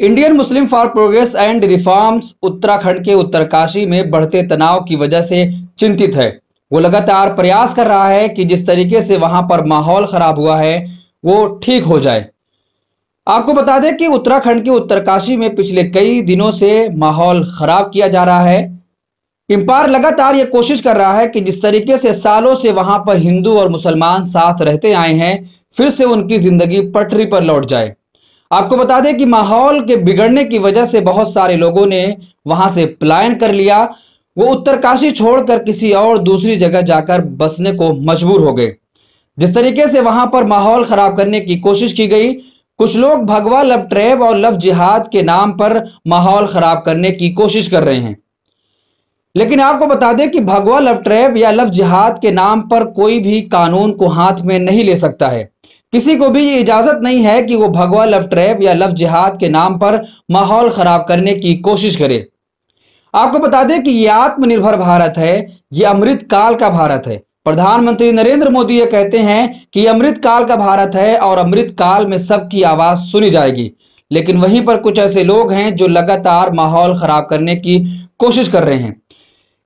Indian Muslim for progress and reforms Uttarakhand के उत्तरकाशी में बढ़ते तनाव की वजह से चिंतित है। वो लगातार प्रयास कर रहा है कि जिस तरीके से वहां पर माहौल खराब हुआ है वो ठीक हो जाए। आपको बता दें कि उत्तराखंड के उत्तरकाशी में पिछले कई दिनों से माहौल खराब किया जा रहा है। इम्पार लगातार ये कोशिश कर रहा है कि जिस तरीके से सालों से वहां पर हिंदू और मुसलमान साथ रहते आए हैं, फिर से उनकी जिंदगी पटरी पर लौट जाए। आपको बता दें कि माहौल के बिगड़ने की वजह से बहुत सारे लोगों ने वहां से पलायन कर लिया। वो उत्तरकाशी छोड़कर किसी और दूसरी जगह जाकर बसने को मजबूर हो गए। जिस तरीके से वहां पर माहौल खराब करने की कोशिश की गई, कुछ लोग भगवा लव ट्रैप और लव जिहाद के नाम पर माहौल खराब करने की कोशिश कर रहे हैं। लेकिन आपको बता दें कि भगवा लव ट्रैप या लव जिहाद के नाम पर कोई भी कानून को हाथ में नहीं ले सकता है। किसी को भी ये इजाजत नहीं है कि वो भगवा लव ट्रैप या लव जिहाद के नाम पर माहौल खराब करने की कोशिश करे। आपको बता दें कि ये आत्मनिर्भर भारत है, ये अमृत काल का भारत है। प्रधानमंत्री नरेंद्र मोदी ये कहते हैं कि अमृत काल का भारत है और अमृत काल में सबकी आवाज सुनी जाएगी। लेकिन वहीं पर कुछ ऐसे लोग हैं जो लगातार माहौल खराब करने की कोशिश कर रहे हैं।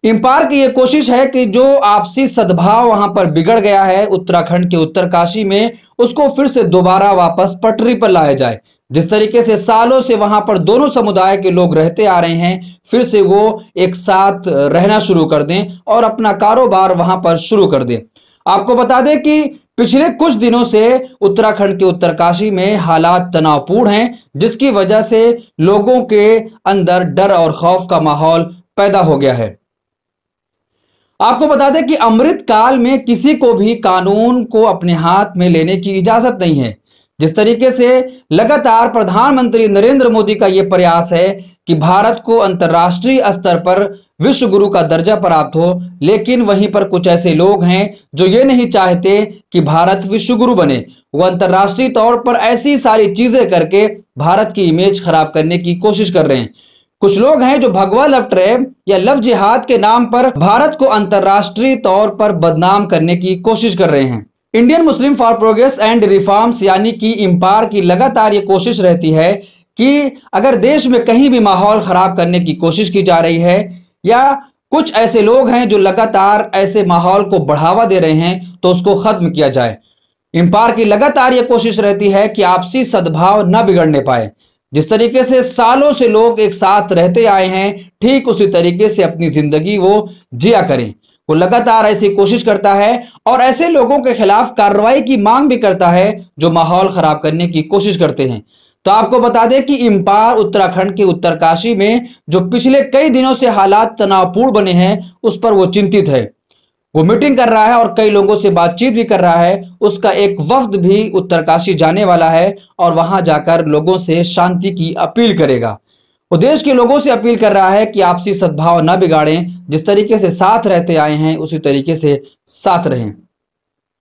इम्पार की यह कोशिश है कि जो आपसी सद्भाव वहां पर बिगड़ गया है उत्तराखंड के उत्तरकाशी में, उसको फिर से दोबारा वापस पटरी पर लाया जाए। जिस तरीके से सालों से वहां पर दोनों समुदाय के लोग रहते आ रहे हैं, फिर से वो एक साथ रहना शुरू कर दें और अपना कारोबार वहां पर शुरू कर दें। आपको बता दें कि पिछले कुछ दिनों से उत्तराखंड के उत्तरकाशी में हालात तनावपूर्ण हैं, जिसकी वजह से लोगों के अंदर डर और खौफ का माहौल पैदा हो गया है। आपको बता दें कि अमृत काल में किसी को भी कानून को अपने हाथ में लेने की इजाजत नहीं है। जिस तरीके से लगातार प्रधानमंत्री नरेंद्र मोदी का यह प्रयास है कि भारत को अंतर्राष्ट्रीय स्तर पर विश्व गुरु का दर्जा प्राप्त हो, लेकिन वहीं पर कुछ ऐसे लोग हैं जो ये नहीं चाहते कि भारत विश्व गुरु बने। वो अंतर्राष्ट्रीय तौर पर ऐसी सारी चीजें करके भारत की इमेज खराब करने की कोशिश कर रहे हैं। कुछ लोग हैं जो भगवा लव ट्रैप या लव जिहाद के नाम पर भारत को अंतर्राष्ट्रीय तौर पर बदनाम करने की कोशिश कर रहे हैं। Indian Muslim for progress and reforms यानी कि इम्पार की लगातार ये कोशिश रहती है कि अगर देश में कहीं भी माहौल खराब करने की कोशिश की जा रही है या कुछ ऐसे लोग हैं जो लगातार ऐसे माहौल को बढ़ावा दे रहे हैं, तो उसको खत्म किया जाए। इम्पार की लगातार ये कोशिश रहती है कि आपसी सद्भाव न बिगड़ने पाए। जिस तरीके से सालों से लोग एक साथ रहते आए हैं, ठीक उसी तरीके से अपनी जिंदगी वो जिया करें। वो लगातार ऐसी कोशिश करता है और ऐसे लोगों के खिलाफ कार्रवाई की मांग भी करता है जो माहौल खराब करने की कोशिश करते हैं। तो आपको बता दें कि इम्पार उत्तराखंड के उत्तरकाशी में जो पिछले कई दिनों से हालात तनावपूर्ण बने हैं, उस पर वो चिंतित है। वो मीटिंग कर रहा है और कई लोगों से बातचीत भी कर रहा है। उसका एक वफ्द भी उत्तरकाशी जाने वाला है और वहां जाकर लोगों से शांति की अपील करेगा। वो देश के लोगों से अपील कर रहा है कि आपसी सद्भाव न बिगाड़ें, जिस तरीके से साथ रहते आए हैं उसी तरीके से साथ रहें।